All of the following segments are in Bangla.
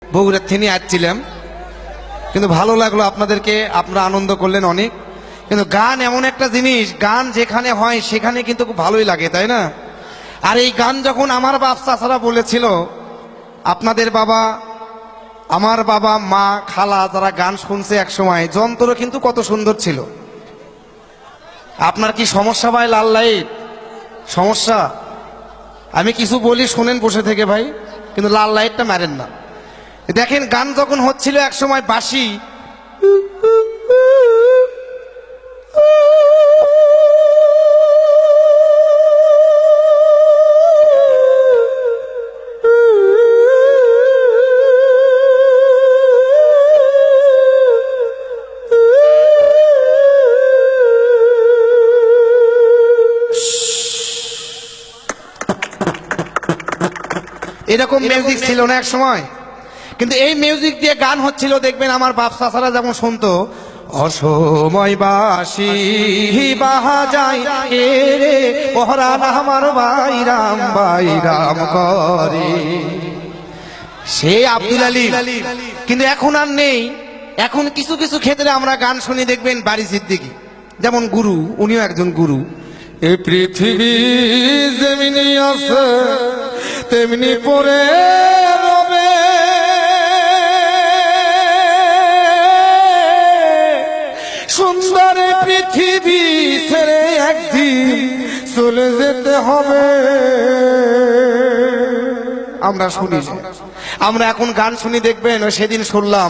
বগুড়ার থেকে আসছিলাম, কিন্তু ভালো লাগলো আপনাদেরকে, আপনারা আনন্দ করলেন অনেক। কিন্তু গান এমন একটা জিনিস, গান যেখানে হয় সেখানে কিন্তু খুব ভালোই লাগে, তাই না? আর এই গান যখন আমার বাপ চাচারা বলেছিল, আপনাদের বাবা, আমার বাবা, মা, খালা যারা গান শুনছে এক সময়, যন্ত্র কিন্তু কত সুন্দর ছিল। আপনার কি সমস্যা ভাই? লাল লাইট সমস্যা? আমি কিছু বলি শোনেন বসে থেকে ভাই, কিন্তু লাল লাইটটা মারেন না। দেখেন গান যখন হচ্ছিল এক সময় বাঁশি, এরকম মিউজিক ছিল না এক সময়, কিন্তু এই মিউজিক দিয়ে গান হচ্ছিল। দেখবেন আমার বাপ চাচারা যেমন শুনতো, অসময় বাঁশি বাহা যায় রে পহরান আমার বাইরাম বাইরাম করে, সে আব্দুল আলী। কিন্তু এখন আর নেই। এখন কিছু কিছু ক্ষেত্রে আমরা গান শুনি, দেখবেন বাড়ি সিদ্দিকী যেমন গুরু, উনিও একজন গুরু। এই পৃথিবী যেমনি আছে তেমনি পড়ে রবে, সুন্দর পৃথিবী ছেড়ে একদিন চলে যেতে হবে। আমরা শুনি, আমরা এখন গান শুনি, দেখবেন সেদিন শুনলাম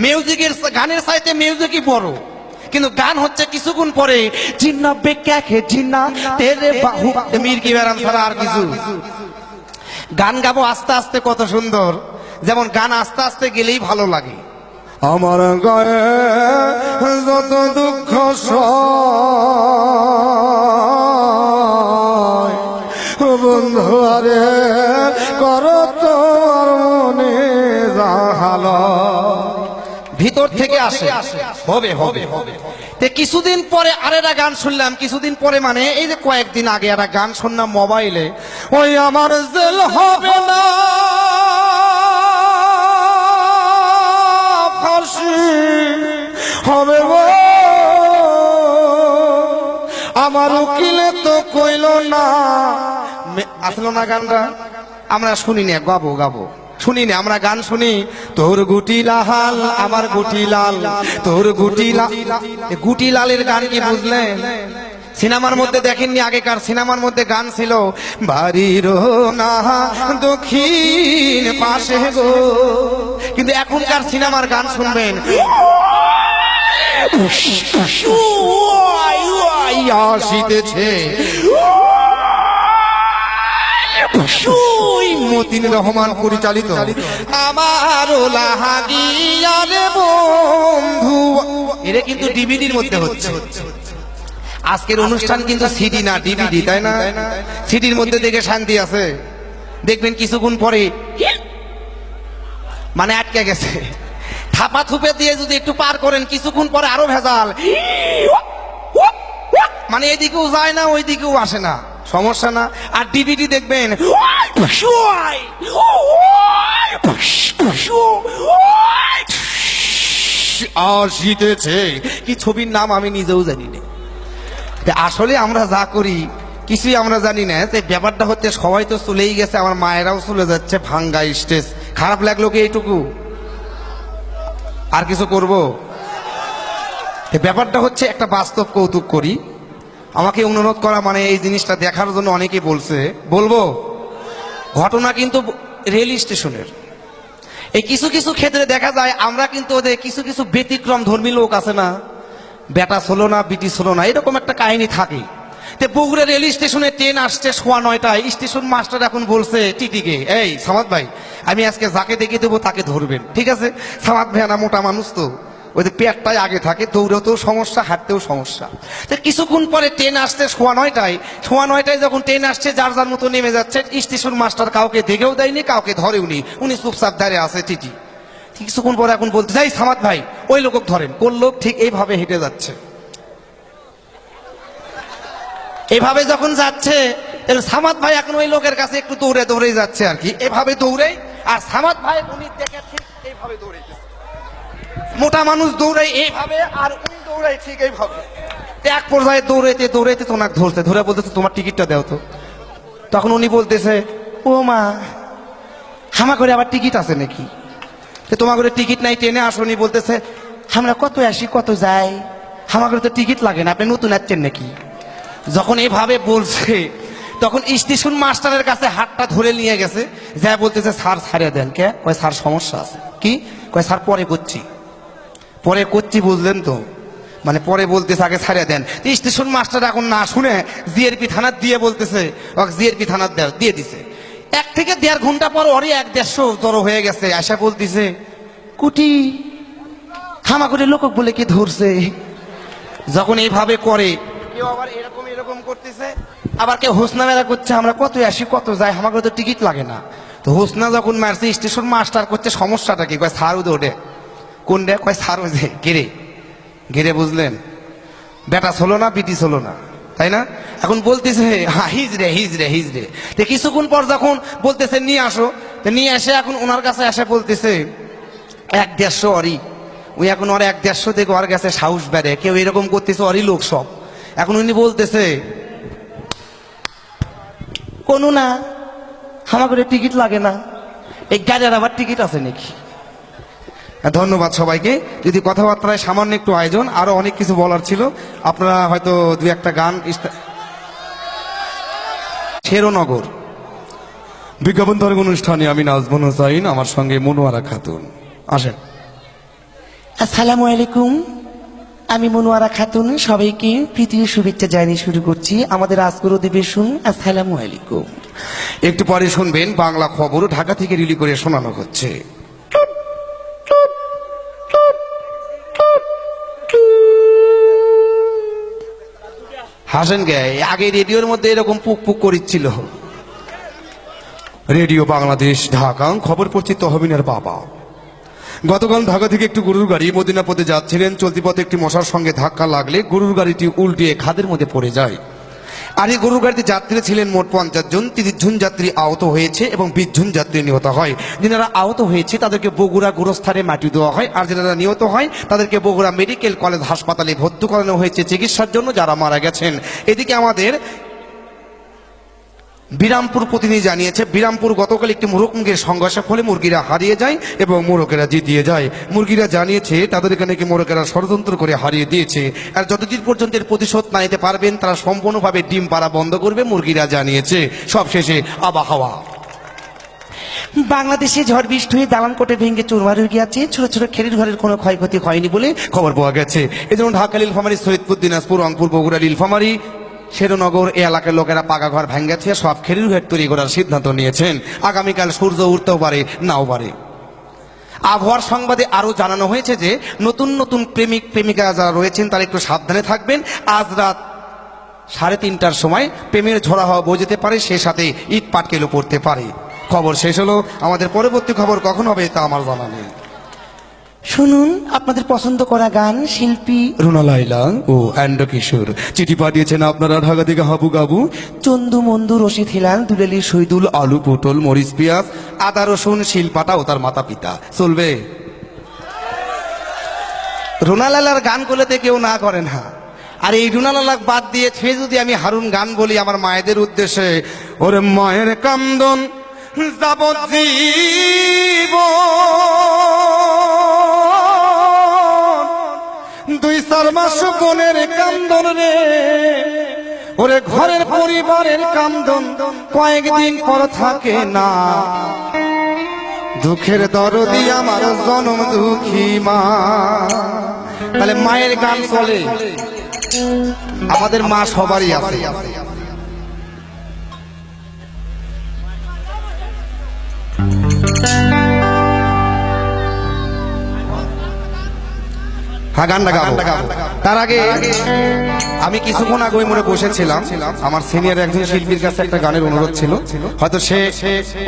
মিউজিকের, গানের সাইতে মিউজিকই বড়, কিন্তু গান হচ্ছে কিছুক্ষণ পরে জিন্না বেকে জিন্না তেরে বাহু মির কি বেরাম ছাড়া আর কিছু। গান গাবো আস্তে আস্তে, কত সুন্দর। যেমন গান আস্তে আস্তে গেলেই ভালো লাগে। আমার গায়ে যত দুঃখ বন্ধু আরে করো তোর মনে জাহালা, ভিতর থেকে আসে, হবে হবে হবে। কিছুদিন পরে আরেকটা গান শুনলাম, কিছুদিন পরে মানে এই যে কয়েকদিন আগে একটা গান শুনলাম মোবাইলে, ওই আমার জেল হবে না ফাঁসি হবে গো, আমার উকিলে তো কইল না। আসলো না গানটা? আমরা শুনি না, গাবো গাবো শুনি না, আমরা গান শুনি। তোর গুটি লাল আমার গুটি লাল, তোর গুটি লাল। গুটি লালের গান কি বুঝলেন? সিনেমার মধ্যে দেখেননি? আগেকার সিনেমার মধ্যে গান ছিল, বাড়ির না দক্ষিণ পাশে গো। কিন্তু এখনকার সিনেমার গান শুনবেন, আসিতেছে মতিন রহমান পরিচালিত আমার লাহাগিয়ারে বন্ধু, এটা কিন্তু ডিভিডির মধ্যে হচ্ছে। আজকের অনুষ্ঠান কিন্তু সিডি না ডিভিডি, তাই না? সিডির মধ্যে দেখে শান্তি আছে, দেখবেন কিছুক্ষণ পরে মানে আটকে গেছে। থাপা থুপে দিয়ে যদি একটু পার করেন, কিছুক্ষণ পরে আরো ভেজাল, মানে এদিকেও যায় না ওই দিকেও আসে না, সমস্যা না। আর ডিভিডি দেখবেন আসিতেছে কি ছবির নাম আমি নিজেও জানি না। আসলে আমরা যা করি কিছুই আমরা জানি না। যে ব্যাপারটা হচ্ছে, সবাই তো চলেই গেছে, আমার মায়েরাও চলে যাচ্ছে, ভাঙ্গা স্টেজ। খারাপ লাগলো কি এইটুকু? আর কিছু করব? ব্যাপারটা হচ্ছে একটা বাস্তব কৌতুক করি। আমাকে অনুরোধ করা মানে এই জিনিসটা দেখার জন্য অনেকে বলছে, বলবো। ঘটনা কিন্তু রেল স্টেশনের। এই কিছু কিছু ক্ষেত্রে দেখা যায় আমরা কিন্তু ওদের কিছু কিছু ব্যতিক্রম ধর্মী লোক আছে না, বেটা ছিল না বিটি ছিল না, এরকম একটা কাহিনী থাকে। বগুড়া রেল স্টেশনে ট্রেন আসছে 9:15, স্টেশন মাস্টার এখন বলছে টিটিকে, এই সামাদ ভাই, আমি আজকে যাকে দেখে দেবো তাকে ধরবেন, ঠিক আছে? সামাদ ভাই না মোটা মানুষ তো, ওই যে পেটটাই আগে থাকে, দৌড়াতেও সমস্যা, হাঁটতেও সমস্যা। তো কিছুক্ষণ পরে ট্রেন আসছে 9:15 যখন ট্রেন আসছে, যার যার মতো নেমে যাচ্ছে। স্টেশন মাস্টার কাউকে দেখেও দেয়নি, কাউকে ধরেওনি, উনি চুপচাপ দাঁড়িয়ে আছে টিটি। কিছুক্ষণ পরে এখন বলতে যাই, সামাদ ভাই ওই লোক ধরেন। কোন লোক? ঠিক এইভাবে হেঁটে যাচ্ছে। এভাবে যখন যাচ্ছে সামাদ ভাই এখন ওই লোকের কাছে একটু দৌড়ে দৌড়ে যাচ্ছে আর কি, এভাবে দৌড়ে। আর সামাদ ভাই উনি দেখে ঠিক এইভাবে দৌড়াইতেছে, মোটা মানুষ দৌড়াই এইভাবে আর উনি দৌড়াই ঠিক এইভাবে। এক পর্যায়ে দৌড়াইতে দৌড়াইতে তো ওনাকে ধরছে, ধরে বলতেছে তোমার টিকিটটা দাও তো। তখন উনি বলতেছে ও মা হামা করে আবার টিকিট আছে নাকি, তোমার করে টিকিট নাই ট্রেনে আসনি। বলতেছে আমরা কত আসি কত যাই, হামা করে তো টিকিট লাগে না, আপনি নতুন আসছেন নাকি। যখন এইভাবে বলছে তখন স্টেশন মাস্টারের কাছে হাতটা ধরে নিয়ে গেছে, যা বলতেছে স্যার ছাড়িয়ে দেন। কে? কয় স্যার সমস্যা আছে। কি? কয় স্যার পরে করছি, পরে করছি, বুঝলেন তো, মানে পরে বলতেছে আগে ছাড়িয়ে দেন। স্টেশন মাস্টার এখন না শুনে জিআরপি থানার দিয়ে বলতেছে জিআরপি থানার দিয়ে দিছে। 1 থেকে 1.5 ঘন্টা পর ওরই 1-150 জড়ো হয়ে গেছে, আশা বলতেছে কুটি হামা করে লোক বলে কি ধরছে। যখন এইভাবে করে কেউ আবার এরকম এরকম করতেছে, আবার কেউ হোসনা মেলা করছে আমরা কত আসি কত যাই, আমাকে তো টিকিট লাগে না। তো হোসনা যখন মারছে স্টেশন মাস্টার করছে সমস্যাটা কি, কয় সার উদে ওঠে। কোন রে? কয় সার ওজে গেরে গেরে, বুঝলেন, বেটা হলো না বিটিস হলো না, তাই না? এখন বলতেছে হিজড়ে হিজড়ে হিজড়ে। তো কিছুক্ষণ পর যখন বলতেছে নিয়ে আসো, তো নিয়ে এসে এখন ওনার কাছে এসে বলতেছে 1-150 অরি। ওই এখন ওর 1-150 থেকে ওর কাছে সাহস বেড়ে, কেউ এরকম করতেছে অরি লোক সব। এখন উনি বলতেছে কোনো না আমার করে টিকিট লাগে না, এই গাড়ির আবার টিকিট আছে নাকি। ধন্যবাদ সবাইকে। যদি কথাবার্তায় সামান্য একটু আয়োজন, আরো অনেক কিছু বলার ছিল, আপনারা হয়তো 2-1টা গান। শেরনগর বিজ্ঞাপন ধর্ম অনুষ্ঠানে আমি নাজমুন হোসাইন, আমার সঙ্গে মনোয়ারা খাতুন। আসেন। আসসালামু আলাইকুম, আমি মনোয়ারা খাতুন, সবাইকে প্রীতীয় শুভেচ্ছা জানিয়ে শুরু করছি আমাদের আজকের অধিবেশন। আসসালামু আলাইকুম। একটু পরে শুনবেন বাংলা খবর, ঢাকা থেকে রিলি করে শোনানো হচ্ছে। হাসেন গে, আগে রেডিওর মধ্যে এরকম পুক পুক করিচ্ছিল। রেডিও বাংলাদেশ ঢাকা, খবর পড়ছি তহবিনের বাবা। গতকাল ঢাকা থেকে একটি গরুর গাড়ি মদিনা পথে যাচ্ছিলেন, চলতি পথে একটি মশার সঙ্গে ধাক্কা লাগলে গরুর গাড়িটি উল্টিয়ে খাদের মধ্যে পড়ে যায়। আর এই গরুর গাড়িতে যাত্রী ছিলেন মোট 50 জন। 30 জন যাত্রী আহত হয়েছে এবং 20 জন যাত্রী নিহত হয়। যারা আহত হয়েছে তাদেরকে বগুড়া গোরস্থানে মাটি দেওয়া হয়, আর যারা নিহত হয় তাদেরকে বগুড়া মেডিকেল কলেজ হাসপাতালে ভর্তি করানো হয়েছে চিকিৎসার জন্য। যারা মারা গেছেন, এদিকে আমাদের বিরামপুর প্রতিনিধি জানিয়েছে, বিরামপুর গতকাল একটি মুরগের সংঘর্ষের ফলে মুরগিরা হারিয়ে যায় এবং মোরগেরা জিতিয়ে যায়। মুরগিরা জানিয়েছে তাদের এখানে কি মোরগেরা ষড়যন্ত্র করে হারিয়ে দিয়েছে, আর যতদিন পর্যন্ত এর প্রতিশোধ না নিতে পারবেন তারা সম্পূর্ণভাবে ডিম পাড়া বন্ধ করবে, মুরগিরা জানিয়েছে। সবশেষে আবহাওয়া। বাংলাদেশে ঝড় বৃষ্টি হয়ে দালান কোটে ভেঙে চুরমার হয়ে গিয়েছে, ছোট ছোট খেরির ঘরের কোনো ক্ষয়ক্ষতি হয়নি বলে খবর পাওয়া গেছে। এজন্য ঢাকা, নীলফামারী, শরীয়তপুর, দিনাজপুর, রংপুর, বগুড়া, নীলফামারী, শেরনগর এই এলাকার লোকেরা পাকা ঘর ভেঙেছে, সব খেরির ঘর তৈরি করার সিদ্ধান্ত নিয়েছেন। আগামীকাল সূর্য উঠতেও পারে, নাও পারে। আবহাওয়ার সংবাদে আরো জানানো হয়েছে যে নতুন নতুন প্রেমিক প্রেমিকা যারা রয়েছেন তারা একটু সাবধানে থাকবেন। আজ রাত 3:30টার সময় প্রেমের ঝোড়া হওয়া বয়ে যেতে পারে, সে সাথে ইট পাটকেলও পড়তে পারে। খবর শেষ হলো। আমাদের পরবর্তী খবর কখন হবে তা আমার জানা নেই। শুনুন আপনাদের পছন্দ করা গান, শিল্পী রুনা লায়লা ও অ্যান্ড্র কিশোর। চিঠি পাঠিয়েছেন আপনারা ঢাকা থেকে হাবু গাবু, চন্দু মন্দু, রশিদ হিলাল, দুলালি, শহীদুল, আলু, পটল, মরিচ, পেঁয়াজ, আদা, রসুন, শিলপাটা ও তার মাতা পিতা। চলবে? রুনা লায়লার গান করলেতে কেউ না করে না। আর এই রুনা লায়লা বাদ দিয়ে ছুঁয়ে যদি আমি হারুন গান বলি আমার মায়েদের উদ্দেশ্যে, ওরে মায়ের কান্দন যাবজ্জীব 2-4 মাস বোনের কান্দন রে, ওরে ঘরের পরিবারের কান্দন কয়েকদিন পর থাকে না, দুঃখের দরদি আমার জনম দুঃখী মা। তাহলে মায়ের গান চলে, আমাদের মা সবারই আছে। হ্যাঁ, গানটা গাবো। তার আগে আমি কিছুক্ষণ আগে ওই মোড়ে বসেছিলাম, আমার সিনিয়র একজন শিল্পীর কাছে একটা গানের অনুরোধ ছিল। হয়তো সে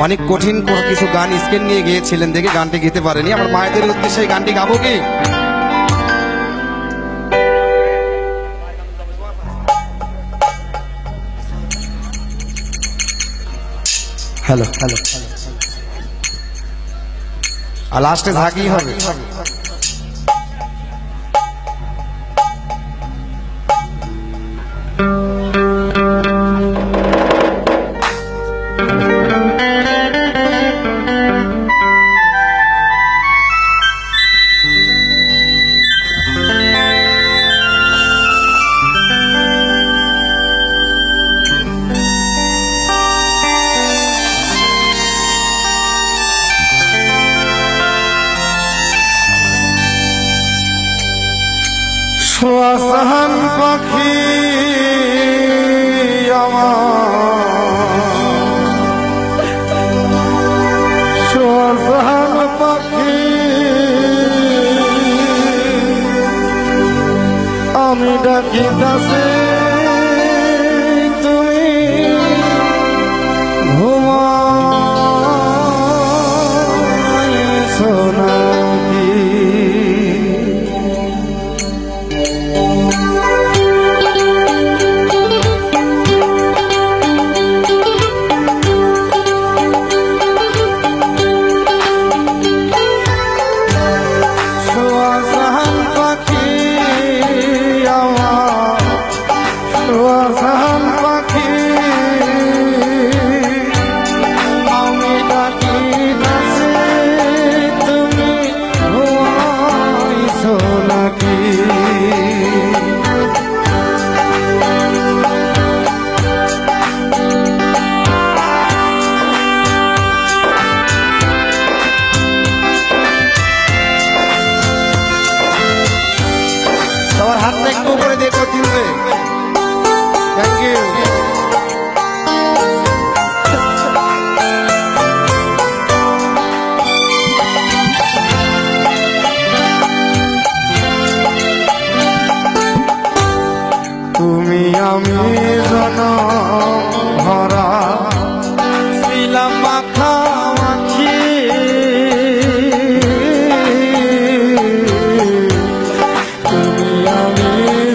অনেক কঠিন কিছু গান স্কেন নিয়ে গিয়েছিলেন, দেখে গানটি গেতে পারেনি। আমার মায়েদের উদ্দেশ্যে এই গানটি গাবো কি? হ্যালো হ্যালো, আর লাস্টে ঝাঁকি হবে। শ্বাসান পাখি আমার, শ্বাসান পাখি আমি ডাকিতাছি তুমি ঘুমাইছো নাকি? তোমার হাতটা একটু উপরে দেখো তুলবে। Thank you. তুমি আমি জনম ভরা ছিলাম মাখামাখি, তুমি আমি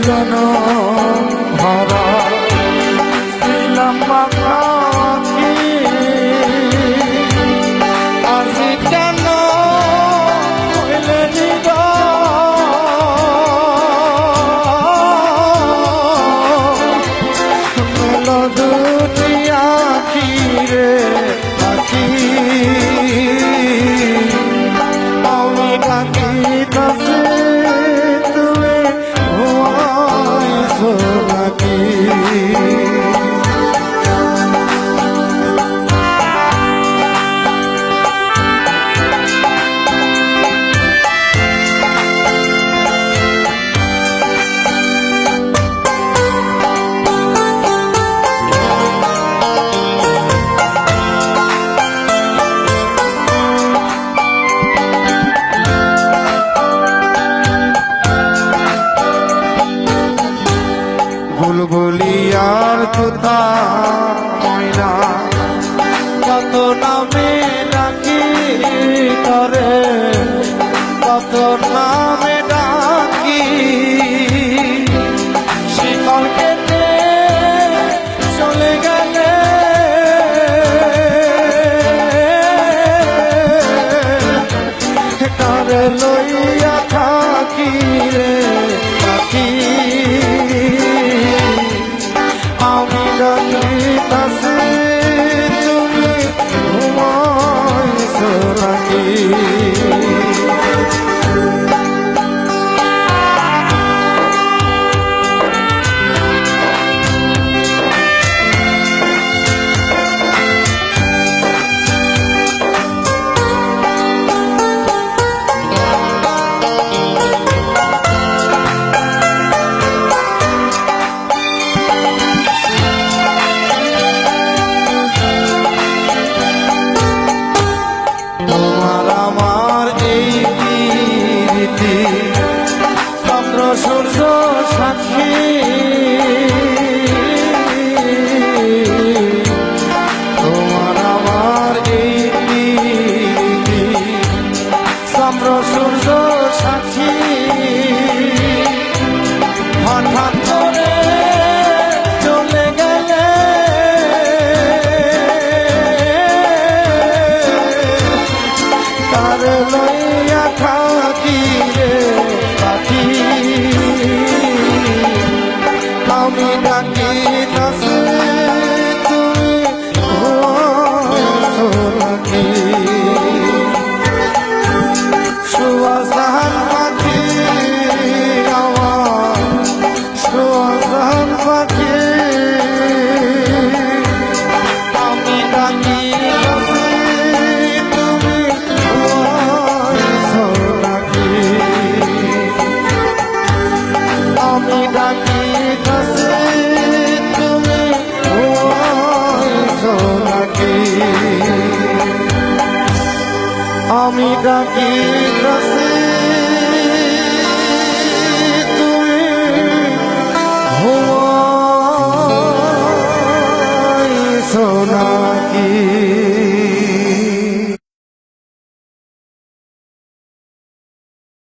জনম ভরা ছিলাম মাখামাখি, আজি কেন হইলে দুটি আখি রে আখি, আমি ডাকিতাছি তুমি ঘুমাইছো নাকি? বুলবুলিয়ার তুতা ময়না কত নামে ডাকি করে, কত নামে ডাকি, শিকল কেটে চলে গেলে কারে লইয়া থাকি রে পাখি, আমি ডাকিতাছি তুমি ঘুমাইছো নাকি? নাকি আমি ডাকি কাছে তুমি ঘুমাইছো না